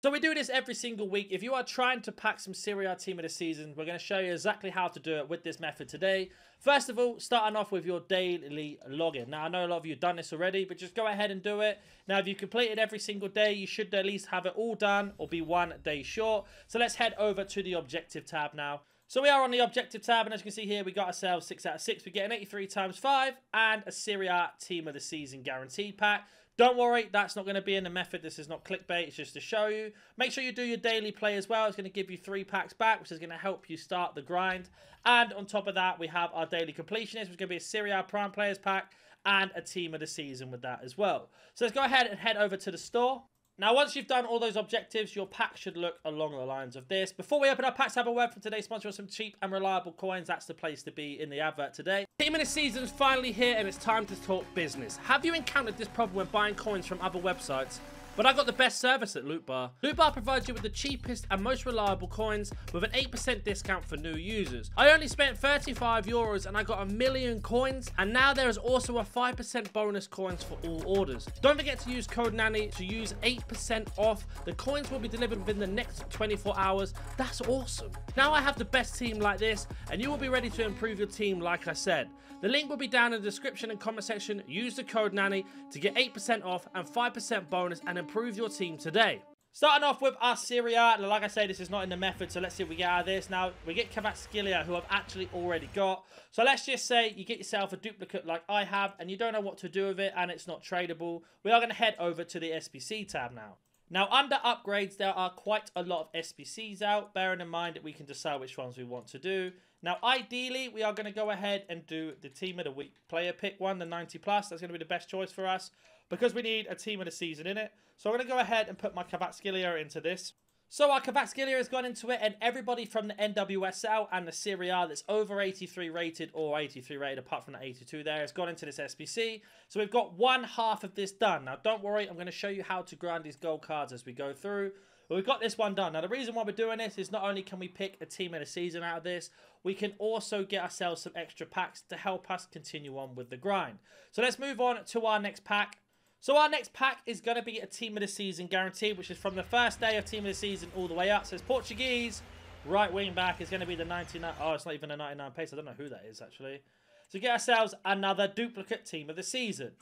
So we do this every single week. If you are trying to pack some Serie A Team of the Season, we're going to show you exactly how to do it with this method today. First of all, starting off with your daily login. Now, I know a lot of you have done this already, but just go ahead and do it. Now, if you complete it every single day, you should at least have it all done or be 1 day short. So let's head over to the objective tab now. So we are on the objective tab, and as you can see here, we got ourselves 6 out of 6. We get an 83 times 5 and a Serie A Team of the Season guaranteed pack. Don't worry, that's not going to be in the method. This is not clickbait. It's just to show you. Make sure you do your daily play as well. It's going to give you 3 packs back, which is going to help you start the grind. And on top of that, we have our daily completionist, which is going to be a Serie A Prime Players pack and a Team of the Season with that as well. So let's go ahead and head over to the store. Now, once you've done all those objectives, your pack should look along the lines of this. Before we open our packs, have a word from today's sponsor of some cheap and reliable coins. That's the place to be in the advert today. Team of the Season's finally here, and it's time to talk business. Have you encountered this problem when buying coins from other websites? But I got the best service at Loot Bar. Loot Bar provides you with the cheapest and most reliable coins with an 8% discount for new users. I only spent €35 and I got 1,000,000 coins, and now there is also a 5% bonus coins for all orders. Don't forget to use code NANNY to use 8% off. The coins will be delivered within the next 24 hours. That's awesome. Now I have the best team like this, and you will be ready to improve your team like I said. The link will be down in the description and comment section. Use the code NANNY to get 8% off and 5% bonus and improve your team today. Starting off with our Serie A. Like I say, this is not in the method, so let's see what we get out of this. Now, we get chemstyles, who I've actually already got. So let's just say you get yourself a duplicate like I have, and you don't know what to do with it, and it's not tradable. We are going to head over to the SBC tab now. Now, under upgrades, there are quite a lot of SBCs out, bearing in mind that we can decide which ones we want to do. Now, ideally, we are going to go ahead and do the Team of the Week player pick one, the 90+. That's going to be the best choice for us because we need a Team of the Season in it. So I'm going to go ahead and put my chemstyles into this. So our chemstyles has gone into it, and everybody from the NWSL and the Serie A that's over 83 rated or 83 rated, apart from the 82 there, has gone into this SBC. So we've got one half of this done. Now, don't worry, I'm going to show you how to grind these gold cards as we go through. But we've got this one done. Now, the reason why we're doing this is not only can we pick a Team of the Season out of this, we can also get ourselves some extra packs to help us continue on with the grind. So let's move on to our next pack. So our next pack is going to be a Team of the Season guaranteed, which is from the first day of Team of the Season all the way up. So it's Portuguese. Right wing back is going to be the 99. Oh, it's not even a 99 pace. I don't know who that is, actually. So get ourselves another duplicate Team of the Season.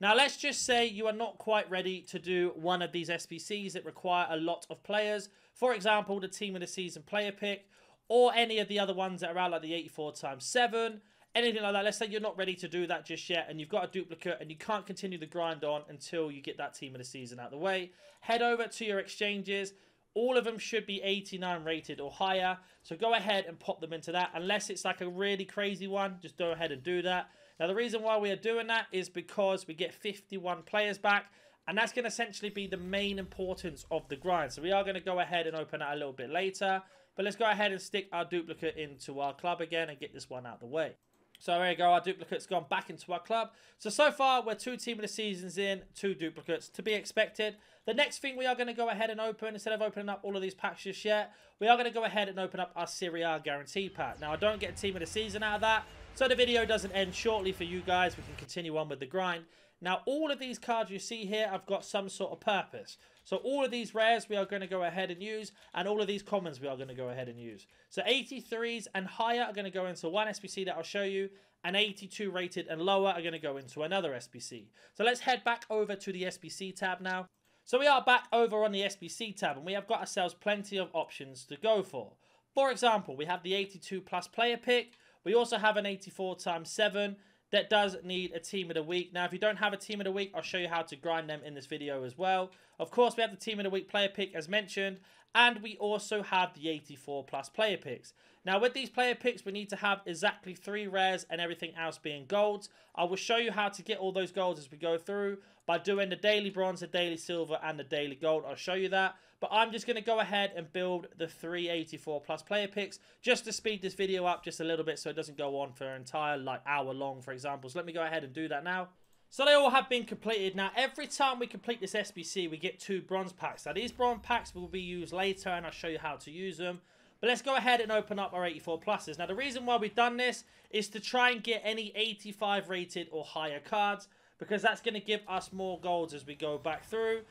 Now, let's just say you are not quite ready to do one of these SBCs that require a lot of players. For example, the Team of the Season player pick, or any of the other ones that are out, like the 84x7, anything like that. Let's say you're not ready to do that just yet, and you've got a duplicate, and you can't continue the grind on until you get that Team of the Season out of the way. Head over to your exchanges. All of them should be 89 rated or higher, so go ahead and pop them into that. Unless it's like a really crazy one, just go ahead and do that. Now, the reason why we are doing that is because we get 51 players back, and that's going to essentially be the main importance of the grind. So we are going to go ahead and open that a little bit later, but let's go ahead and stick our duplicate into our club again and get this one out of the way. So there you go, our duplicate's gone back into our club. So far, we're 2 Team of the Seasons in, 2 duplicates, to be expected. The next thing we are going to go ahead and open, instead of opening up all of these packs just yet, we are going to go ahead and open up our Serie A guarantee pack. Now, I don't get a Team of the Season out of that, so the video doesn't end shortly for you guys. We can continue on with the grind. Now, all of these cards you see here have got some sort of purpose. So all of these rares we are going to go ahead and use, and all of these commons we are going to go ahead and use. So 83s and higher are going to go into one SBC that I'll show you, and 82 rated and lower are going to go into another SBC. So let's head back over to the SBC tab now. So we are back over on the SBC tab, and we have got ourselves plenty of options to go for. For example, we have the 82+ player pick. We also have an 84x7 that does need a Team of the Week. Now, if you don't have a Team of the Week, I'll show you how to grind them in this video as well. Of course, we have the Team of the Week player pick as mentioned, and we also have the 84+ player picks. Now, with these player picks, we need to have exactly 3 rares and everything else being golds. I will show you how to get all those golds as we go through by doing the daily bronze, the daily silver, and the daily gold. I'll show you that. But I'm just going to go ahead and build the 3 84+ player picks just to speed this video up just a little bit so it doesn't go on for an entire hour long, for example. So let me go ahead and do that now. So they all have been completed. Now, every time we complete this SBC, we get 2 bronze packs. Now, these bronze packs will be used later, and I'll show you how to use them. But let's go ahead and open up our 84 pluses. Now, the reason why we've done this is to try and get any 85 rated or higher cards, because that's going to give us more golds as we go back through.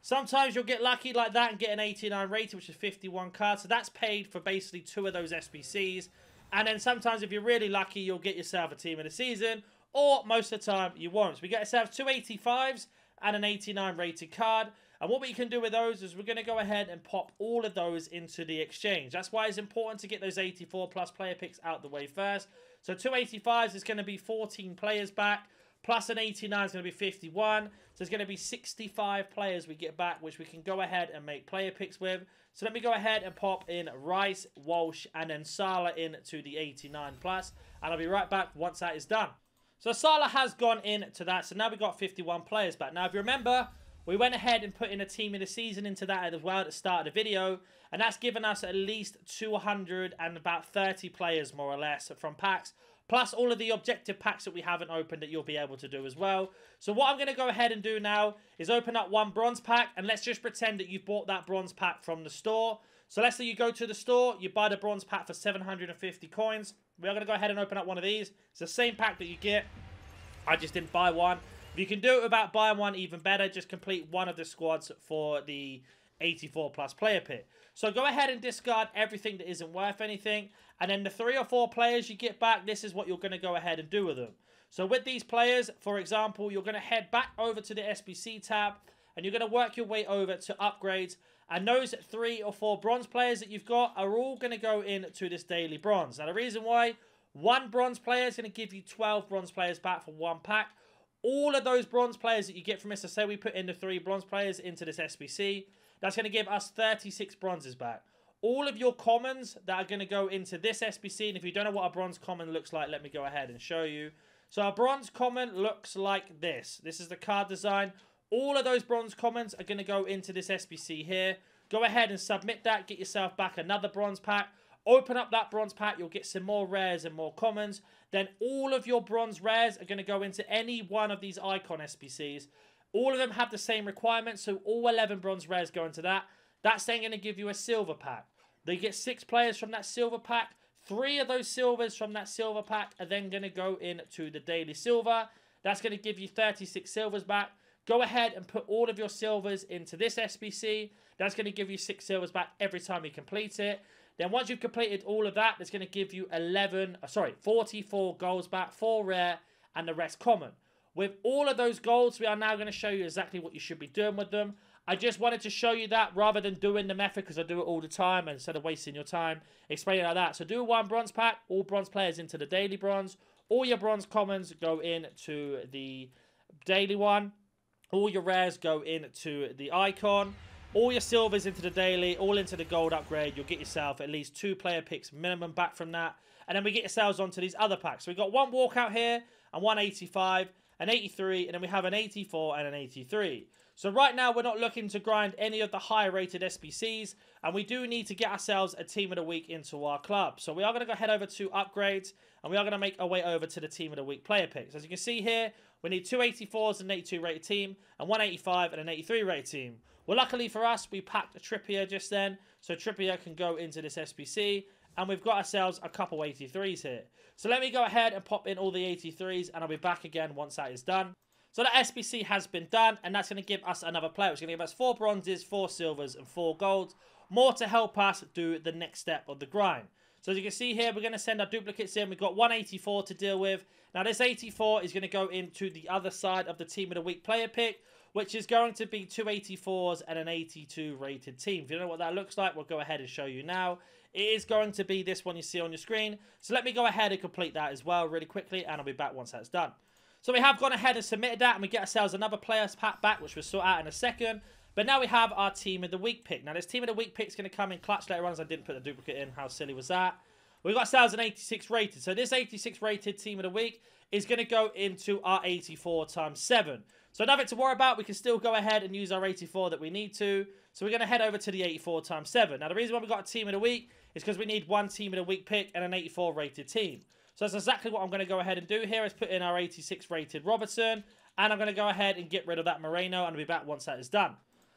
Sometimes you'll get lucky like that and get an 89 rated, which is 51 cards. So that's paid for basically 2 of those SBCs. And then sometimes if you're really lucky, you'll get yourself a team of the season. Or most of the time, you won't. So we get ourselves 2 85s and an 89 rated card. And what we can do with those is we're going to go ahead and pop all of those into the exchange. That's why it's important to get those 84 plus player picks out the way first. So 2 85s is going to be 14 players back. Plus an 89 is going to be 51. So there's going to be 65 players we get back, which we can go ahead and make player picks with. So let me go ahead and pop in Rice, Walsh, and then Salah into the 89 plus. And I'll be right back once that is done. So Salah has gone into that. So now we've got 51 players back. Now, if you remember, we went ahead and put in a team of the season into that as well at the start of the video. And that's given us at least 230 players, more or less, from packs. Plus all of the objective packs that we haven't opened that you'll be able to do as well. So what I'm going to go ahead and do now is open up one bronze pack. And let's just pretend that you've bought that bronze pack from the store. So let's say you go to the store, you buy the bronze pack for 750 coins. We are going to go ahead and open up one of these. It's the same pack that you get. I just didn't buy one. If you can do it without buying one, even better. Just complete one of the squads for the 84 plus player pick. So go ahead and discard everything that isn't worth anything. And then the 3 or 4 players you get back, this is what you're going to go ahead and do with them. So with these players, for example, you're going to head back over to the SBC tab. And you're going to work your way over to upgrades. And those 3 or 4 bronze players that you've got are all going to go into this daily bronze. Now the reason why, 1 bronze player is going to give you 12 bronze players back for 1 pack. All of those bronze players that you get from this, so say we put in the 3 bronze players into this SBC, that's going to give us 36 bronzes back. All of your commons that are going to go into this SBC, and if you don't know what a bronze common looks like, let me go ahead and show you. So a bronze common looks like this. This is the card design. All of those bronze commons are going to go into this SBC here. Go ahead and submit that. Get yourself back another bronze pack. Open up that bronze pack. You'll get some more rares and more commons. Then all of your bronze rares are going to go into any one of these icon SBCs. All of them have the same requirements. So all 11 bronze rares go into that. That's then going to give you a silver pack. They get 6 players from that silver pack. 3 of those silvers from that silver pack are then going to go into the daily silver. That's going to give you 36 silvers back. Go ahead and put all of your silvers into this SBC. That's going to give you 6 silvers back every time you complete it. Then once you've completed all of that, it's going to give you 44 golds back, 4 rare, and the rest common. With all of those golds, we are now going to show you exactly what you should be doing with them. I just wanted to show you that rather than doing the method, because I do it all the time, and instead of wasting your time explaining like that. So do 1 bronze pack, all bronze players into the daily bronze. All your bronze commons go into the daily one. All your rares go into the icon. All your silvers into the daily, all into the gold upgrade. You'll get yourself at least 2 player picks minimum back from that. And then we get yourselves onto these other packs. So we've got 1 walkout here, and 1 85, an 83, and then we have an 84 and an 83. So right now, we're not looking to grind any of the higher rated SBCs, and we do need to get ourselves a team of the week into our club. So we are going to go head over to upgrades, and we are going to make our way over to the team of the week player picks. As you can see here, we need 2 84s and an 82 rated team, and 1 85 and an 83 rated team. Well, luckily for us, we packed a Trippier just then, so Trippier can go into this SBC, and we've got ourselves a couple 83s here. So let me go ahead and pop in all the 83s, and I'll be back again once that is done. So the SBC has been done, and that's going to give us another player. It's going to give us 4 bronzes, 4 silvers, and 4 golds. More to help us do the next step of the grind. So as you can see here, we're going to send our duplicates in. We've got 1 84 to deal with. Now this 84 is going to go into the other side of the team of the week player pick, which is going to be 2 84s and an 82 rated team. If you don't know what that looks like, we'll go ahead and show you now. It is going to be this one you see on your screen. So let me go ahead and complete that as well really quickly, and I'll be back once that's done. So we have gone ahead and submitted that, and we get ourselves another players pack back, which we'll sort out in a second. But now we have our team of the week pick. Now this team of the week pick is going to come in clutch later on, as I didn't put the duplicate in. How silly was that? We've got ourselves an 86 rated. So this 86 rated team of the week is going to go into our 84 times 7. So nothing to worry about. We can still go ahead and use our 84 that we need to. So we're going to head over to the 84 times 7. Now the reason why we've got a team of the week is because we need 1 team of the week pick and an 84 rated team. So that's exactly what I'm going to go ahead and do here, is put in our 86 rated Robertson. And I'm going to go ahead and get rid of that Moreno, and I'll be back once that is done.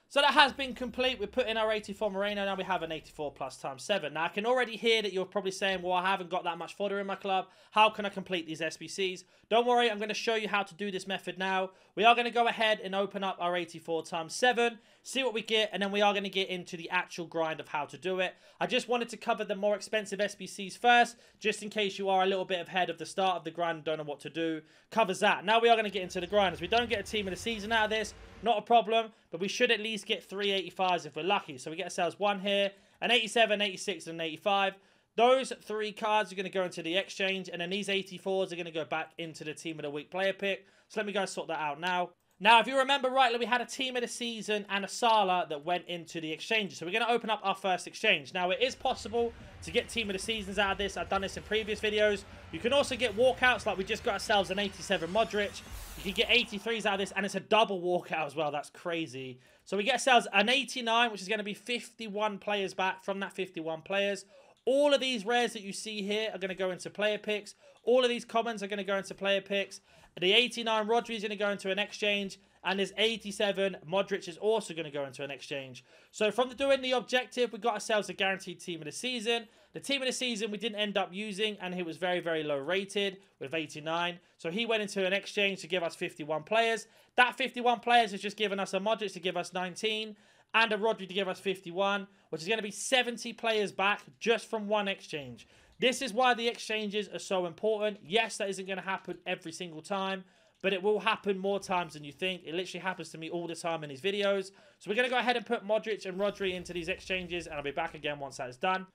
So that has been complete. We put in our 84 Moreno. Now we have an 84 plus times 7. Now I can already hear that you're probably saying, well, I haven't got that much fodder in my club. How can I complete these SBCs? Don't worry, I'm going to show you how to do this method now. We are going to go ahead and open up our 84 times 7. see what we get, and then we are going to get into the actual grind of how to do it. I just wanted to cover the more expensive SBCs first, just in case you are a little bit ahead of the start of the grind and don't know what to do. Covers that. Now we are going to get into the grind. As we don't get a team of the season out of this, not a problem, but we should at least get 3 85s if we're lucky. So we get ourselves one here, an 87, 86, and an 85. Those 3 cards are going to go into the exchange, and then these 84s are going to go back into the Team of the Week player pick. So let me go sort that out now. Now, if you remember rightly, we had a Team of the Season and a Salah that went into the exchange. So we're going to open up our first exchange. Now, it is possible to get Team of the Seasons out of this. I've done this in previous videos. You can also get walkouts, like we just got ourselves an 87 Modric. You can get 83s out of this, and it's a double walkout as well. That's crazy. So we get ourselves an 89, which is going to be 51 players back from that 51 players. All of these rares that you see here are going to go into player picks. All of these commons are going to go into player picks. The 89 Rodri is going to go into an exchange. And this 87 Modric is also going to go into an exchange. So from doing the objective, we got ourselves a guaranteed team of the season. The team of the season we didn't end up using, and he was very, very low rated with 89. So he went into an exchange to give us 51 players. That 51 players has just given us a Modric to give us 19. And a Rodri to give us 51, which is going to be 70 players back just from one exchange. This is why the exchanges are so important. Yes, that isn't going to happen every single time, but it will happen more times than you think. It literally happens to me all the time in these videos. So we're going to go ahead and put Modric and Rodri into these exchanges, and I'll be back again once that is done.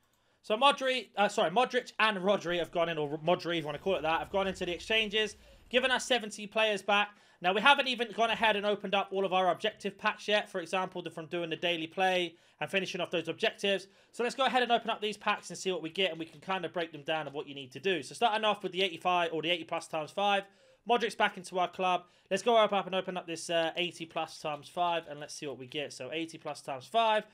So Modric and Rodri have gone in, or Modri, if you want to call it that, have gone into the exchanges, giving us 70 players back. Now, we haven't even gone ahead and opened up all of our objective packs yet. For example, from doing the daily play and finishing off those objectives. So let's go ahead and open up these packs and see what we get, and we can kind of break them down of what you need to do. So starting off with the 85 or the 80 plus times 5. Modric's back into our club. Let's go up and open up this 80 plus times 5, and let's see what we get. So 80 plus times 5.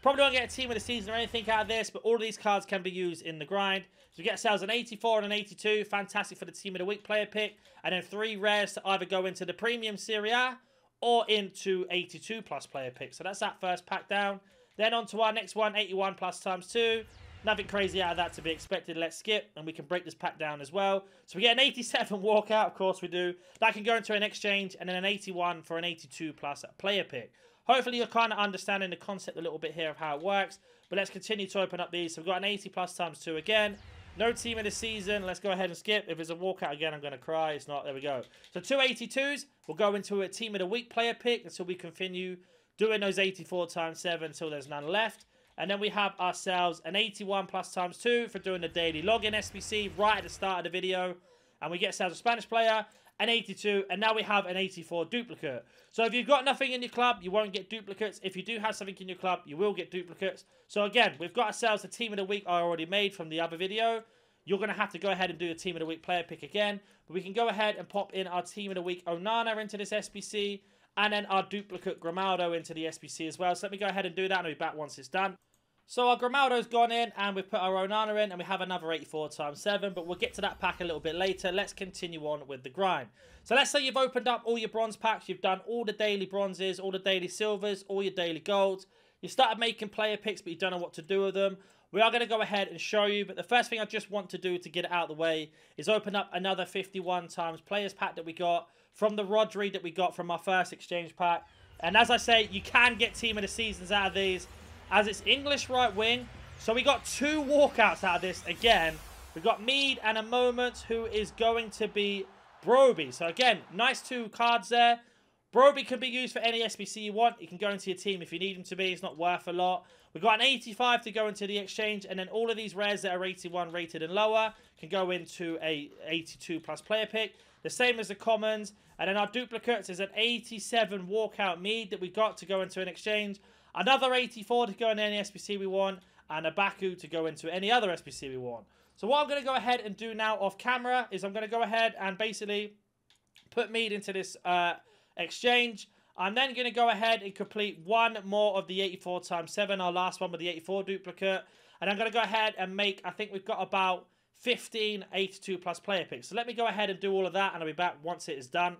Probably won't get a team of the season or anything out of this, but all of these cards can be used in the grind. So we get ourselves an 84 and an 82. Fantastic for the team of the week player pick. And then 3 rares to either go into the premium Serie A or into 82 plus player pick. So that's that first pack down. Then on to our next one, 81 plus times 2. Nothing crazy out of that to be expected. Let's skip, and we can break this pack down as well. So we get an 87 walkout, of course we do. That can go into an exchange, and then an 81 for an 82 plus player pick. Hopefully you're kind of understanding the concept a little bit here of how it works. But let's continue to open up these. So we've got an 80 plus times 2 again. No team of the season. Let's go ahead and skip. If it's a walkout again, I'm going to cry. It's not. There we go. So 2 82s. We'll go into a team of the week player pick until we continue doing those 84 times 7 until there's none left. And then we have ourselves an 81 plus times 2 for doing the daily login SBC right at the start of the video. And we get ourselves a Spanish player, an 82, and now we have an 84 duplicate. So if you've got nothing in your club, you won't get duplicates. If you do have something in your club, you will get duplicates. So again, we've got ourselves a team of the week I already made from the other video. You're going to have to go ahead and do a team of the week player pick again. But we can go ahead and pop in our team of the week Onana into this SBC. And then our duplicate Grimaldo into the SBC as well. So let me go ahead and do that, and I'll be back once it's done. So our Grimaldo's gone in, and we've put our Onana in, and we have another 84 times 7, but we'll get to that pack a little bit later. Let's continue on with the grind. So let's say you've opened up all your bronze packs, you've done all the daily bronzes, all the daily silvers, all your daily golds. You started making player picks, but you don't know what to do with them. We are going to go ahead and show you, but the first thing I just want to do to get it out of the way is open up another 51 times players pack that we got from the Rodri that we got from our first exchange pack. And as I say, you can get team of the seasons out of these, as it's English right wing. So we got 2 walkouts out of this again. We've got Mead and a moment who is going to be Broby. So again, nice 2 cards there. Broby can be used for any SBC you want. You can go into your team if you need him to be. It's not worth a lot. We've got an 85 to go into the exchange. And then all of these rares that are 81 rated and lower can go into a 82 plus player pick. The same as the commons. And then our duplicates is an 87 walkout Mead that we got to go into an exchange. Another 84 to go in any SBC we want, and a Baku to go into any other SBC we want. So what I'm going to go ahead and do now off camera is I'm going to go ahead and basically put Mead into this exchange. I'm then going to go ahead and complete one more of the 84 times 7, our last one with the 84 duplicate. And I'm going to go ahead and make, I think we've got about 15 82 plus player picks. So let me go ahead and do all of that, and I'll be back once it is done.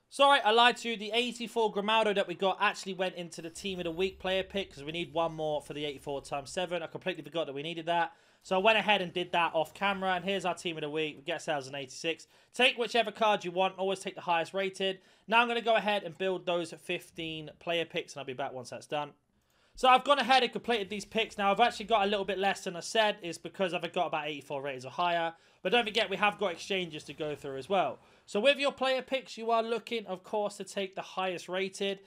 Sorry, I lied to you. The 84 Grimaldo that we got actually went into the Team of the Week player pick because we need one more for the 84 times 7. I completely forgot that we needed that. So I went ahead and did that off camera. And here's our Team of the Week. We get ourselves an 86. Take whichever card you want. Always take the highest rated. Now I'm going to go ahead and build those 15 player picks. And I'll be back once that's done. So I've gone ahead and completed these picks. Now I've actually got a little bit less than I said. Is because I've got about 84 ratings or higher. But don't forget, we have got exchanges to go through as well. So with your player picks, you are looking, of course, to take the highest rated.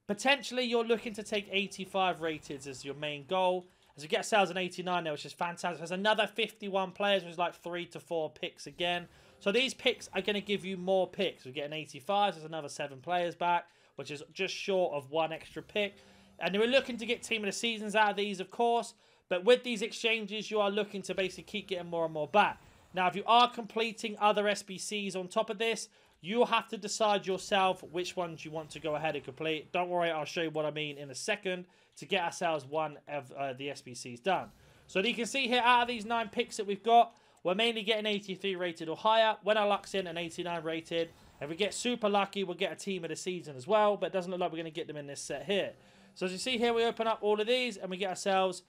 Potentially, you're looking to take 85 rated as your main goal. As we get ourselves an 89 there, which is fantastic. There's another 51 players, which is like 3 to 4 picks again. So these picks are going to give you more picks. We get an 85, there's another 7 players back, which is just short of 1 extra pick. And we're looking to get Team of the Seasons out of these, of course. But with these exchanges, you are looking to basically keep getting more and more back. Now, if you are completing other SBCs on top of this, you'll have to decide yourself which ones you want to go ahead and complete. Don't worry, I'll show you what I mean in a second to get ourselves one of the SBCs done. So you can see here, out of these 9 picks that we've got, we're mainly getting 83 rated or higher. When our luck's in, an 89 rated. If we get super lucky, we'll get a Team of the Season as well, but it doesn't look like we're going to get them in this set here. So as you see here, we open up all of these and we get ourselves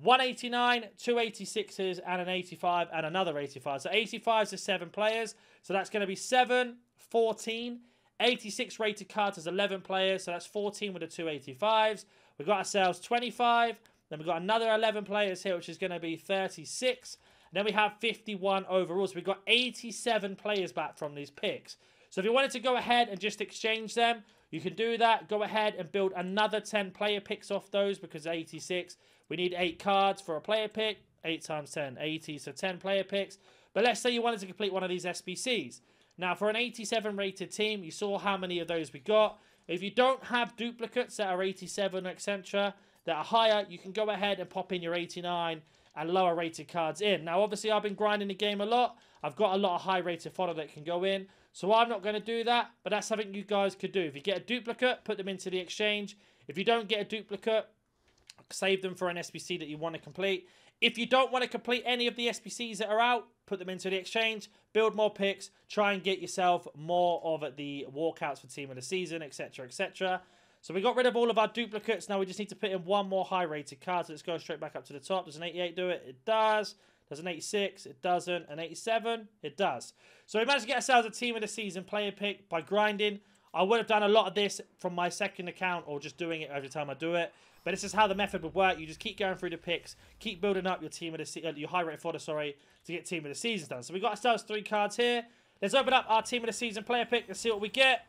189, 2 86s, and an 85, and another 85. So 85s is 7 players. So that's going to be 7, 14. 86 rated cards is 11 players. So that's 14 with the 2 85s. We've got ourselves 25. Then we've got another 11 players here, which is going to be 36. And then we have 51 overall. So we've got 87 players back from these picks. So if you wanted to go ahead and just exchange them, you can do that. Go ahead and build another 10 player picks off those because 86. We need 8 cards for a player pick. 8 times 10, 80. So 10 player picks. But let's say you wanted to complete one of these SBCs. Now, for an 87 rated team, you saw how many of those we got. If you don't have duplicates that are 87, etc., that are higher, you can go ahead and pop in your 89 and lower rated cards in. Now, obviously, I've been grinding the game a lot. I've got a lot of high rated fodder that can go in. So I'm not going to do that, but that's something you guys could do. If you get a duplicate, put them into the exchange. If you don't get a duplicate, save them for an SBC that you want to complete. If you don't want to complete any of the SBCs that are out, put them into the exchange, build more picks, try and get yourself more of the walkouts for Team of the Season, etc., etc. So we got rid of all of our duplicates. Now we just need to put in one more high-rated card. So let's go straight back up to the top. Does an 88 do it? It does. Does an 86? It doesn't. An 87? It does. So we managed to get ourselves a Team of the Season player pick by grinding. I would have done a lot of this from my second account or just doing it every time I do it. But this is how the method would work. You just keep going through the picks, keep building up your Team of the your high rate fodder, sorry, to get Team of the Season done. So we got ourselves 3 cards here. Let's open up our Team of the Season player pick and see what we get.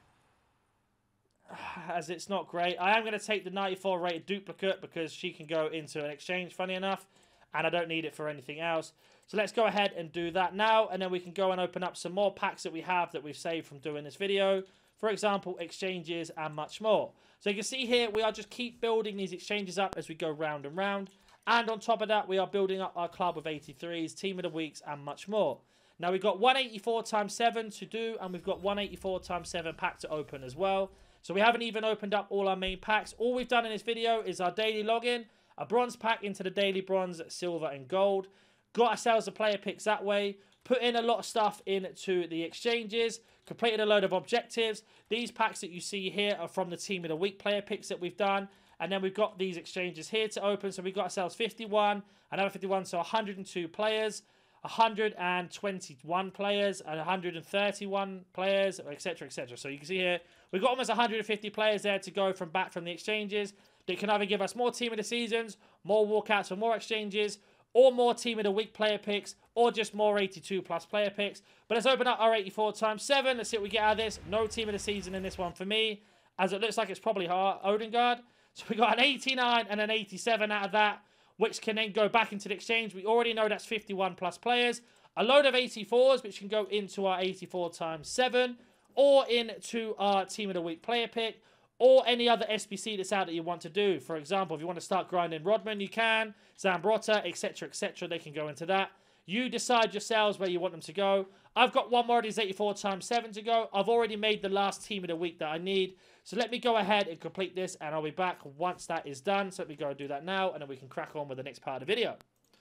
As it's not great. I am going to take the 94 rated duplicate because she can go into an exchange, funny enough. And I don't need it for anything else. So let's go ahead and do that now. And then we can go and open up some more packs that we have that we've saved from doing this video. For example, exchanges and much more. So you can see here, we are just keep building these exchanges up as we go round and round. And on top of that, we are building up our club with 83s, Team of the Weeks, and much more. Now, we've got 184 times 7 to do, and we've got 184 times 7 pack to open as well. So we haven't even opened up all our main packs. All we've done in this video is our daily login, a bronze pack into the daily bronze, silver, and gold. Got ourselves the player picks that way. Put in a lot of stuff into the exchanges. Completed a load of objectives. These packs that you see here are from the Team of the Week player picks that we've done. And then we've got these exchanges here to open. So we've got ourselves 51, another 51, so 102 players, 121 players, and 131 players, etc., etc. So you can see here, we've got almost 150 players there to go from back from the exchanges. They can either give us more Team of the Seasons, more walkouts or more exchanges, or more Team of the Week player picks, or just more 82 plus player picks. But let's open up our 84 times 7. Let's see what we get out of this. No Team of the Season in this one for me, as it looks like it's probably Odegaard. So we got an 89 and an 87 out of that, which can then go back into the exchange. We already know that's 51 plus players. A load of 84s, which can go into our 84 times 7, or into our Team of the Week player pick, or any other SBC that's out that you want to do. For example, if you want to start grinding Rodman, you can. Zambrotta, etc., etc., they can go into that. You decide yourselves where you want them to go. I've got one more of these 84 times 7 to go. I've already made the last Team of the Week that I need. So let me go ahead and complete this, and I'll be back once that is done. So let me go and do that now, and then we can crack on with the next part of the video.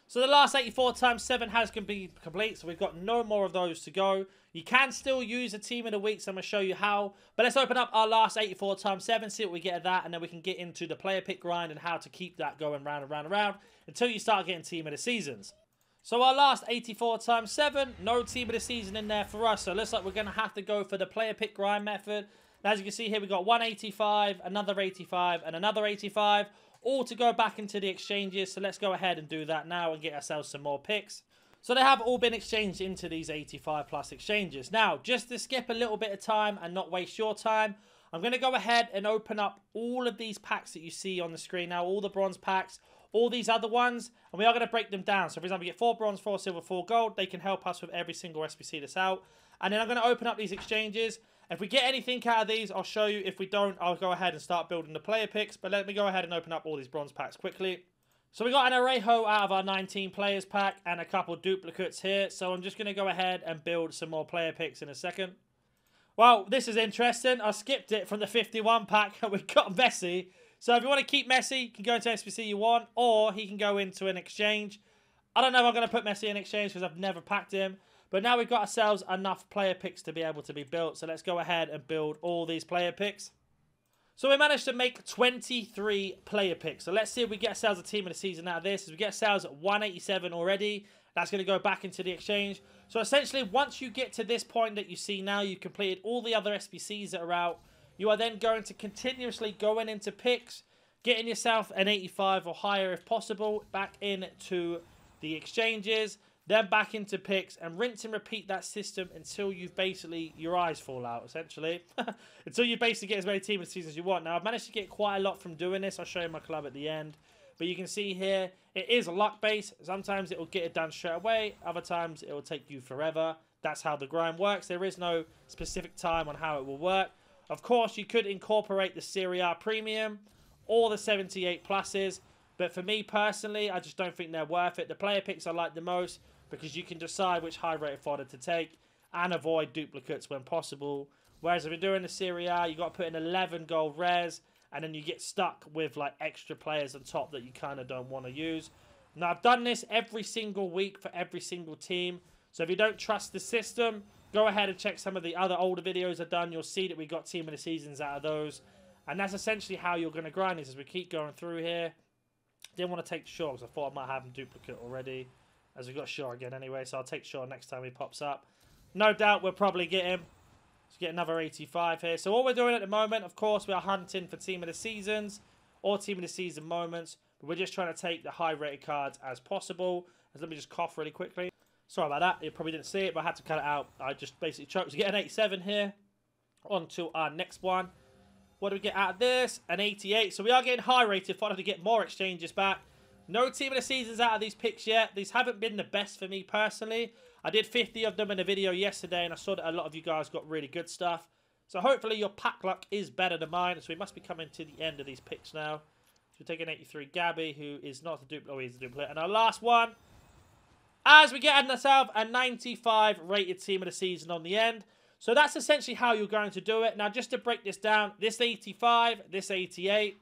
So the last 84 times 7 has been complete, so we've got no more of those to go. You can still use a team of the week, so I'm going to show you how. But let's open up our last 84 times 7, see what we get at that, and then we can get into the player pick grind and how to keep that going round and round and round until you start getting team of the seasons. So our last 84 times 7, no team of the season in there for us, so it looks like we're going to have to go for the player pick grind method. And as you can see here, we've got 185, another 85, and another 85. All to go back into the exchanges, so let's go ahead and do that now and get ourselves some more picks. So they have all been exchanged into these 85 plus exchanges. Now, just to skip a little bit of time and not waste your time, I'm going to go ahead and open up all of these packs that you see on the screen now, all the bronze packs, all these other ones, and we are going to break them down. So for example, you get 4 bronze, 4 silver, 4 gold. They can help us with every single SBC that's out. And then I'm going to open up these exchanges. If we get anything out of these, I'll show you. If we don't, I'll go ahead and start building the player picks. But let me go ahead and open up all these bronze packs quickly. So we got an Arejo out of our 19 players pack and a couple duplicates here. So I'm just going to go ahead and build some more player picks in a second. Well, this is interesting. I skipped it from the 51 pack and we got Messi. So if you want to keep Messi, you can go into SBC you want, or he can go into an exchange. I don't know if I'm going to put Messi in exchange because I've never packed him. But now we've got ourselves enough player picks to be able to be built. So let's go ahead and build all these player picks. So we managed to make 23 player picks. So let's see if we get ourselves a team of the season out of this. As we get ourselves at 187 already, that's going to go back into the exchange. So essentially, once you get to this point that you see now, you've completed all the other SBCs that are out. You are then going to continuously going into picks, getting yourself an 85 or higher if possible, back into the exchanges. Then back into picks and rinse and repeat that system until you've basically, your eyes fall out, essentially. Until you basically get as many team of the season as you want. Now, I've managed to get quite a lot from doing this. I'll show you my club at the end. But you can see here, it is luck-based. Sometimes it will get it done straight away. Other times it will take you forever. That's how the grind works. There is no specific time on how it will work. Of course, you could incorporate the Serie A Premium or the 78 pluses. But for me personally, I just don't think they're worth it. The player picks I like the most, because you can decide which high-rated fodder to take and avoid duplicates when possible. Whereas if you're doing the Serie A, you've got to put in 11 gold rares, and then you get stuck with like extra players on top that you kind of don't want to use. Now, I've done this every single week for every single team. So if you don't trust the system, go ahead and check some of the other older videos I've done. You'll see that we got team of the seasons out of those. And that's essentially how you're going to grind this as we keep going through here. Didn't want to take Shaw because I thought I might have him duplicate already. As we've got Shaw again anyway, so I'll take Shaw next time he pops up. No doubt we'll probably get him. Let's get another 85 here. So what we're doing at the moment, of course, we are hunting for Team of the Seasons or Team of the Season moments. But we're just trying to take the high-rated cards as possible. Let me just cough really quickly. Sorry about that. You probably didn't see it, but I had to cut it out. I just basically choked to get an 87 here. On to our next one. What do we get out of this? An 88. So we are getting high-rated fodder to get more exchanges back. No team of the seasons out of these picks yet. These haven't been the best for me personally. I did 50 of them in a video yesterday, and I saw that a lot of you guys got really good stuff. So hopefully your pack luck is better than mine. So we must be coming to the end of these picks now. So we take an 83 Gabby, who is not a duplicate. Oh, he's a duplicate. And our last one, as we get ourselves a 95 rated team of the season on the end. So that's essentially how you're going to do it. Now, just to break this down, this 85, this 88,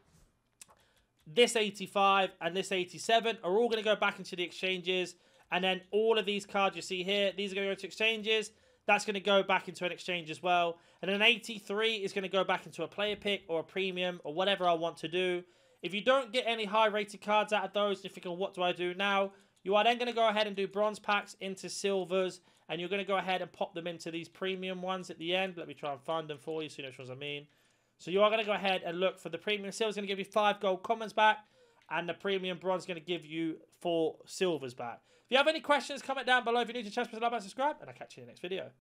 this 85 and this 87 are all going to go back into the exchanges. And then all of these cards you see here, these are going to go to exchanges. That's going to go back into an exchange as well. And then an 83 is going to go back into a player pick or a premium or whatever I want to do. If you don't get any high rated cards out of those, and you're thinking, what do I do now? You are then going to go ahead and do bronze packs into silvers. And you're going to go ahead and pop them into these premium ones at the end. Let me try and find them for you so you know which ones I mean. So you are going to go ahead and look for the premium silver. It's going to give you 5 gold commons back. And the premium bronze is going to give you 4 silvers back. If you have any questions, comment down below. If you're new to the channel, please like and subscribe. And I'll catch you in the next video.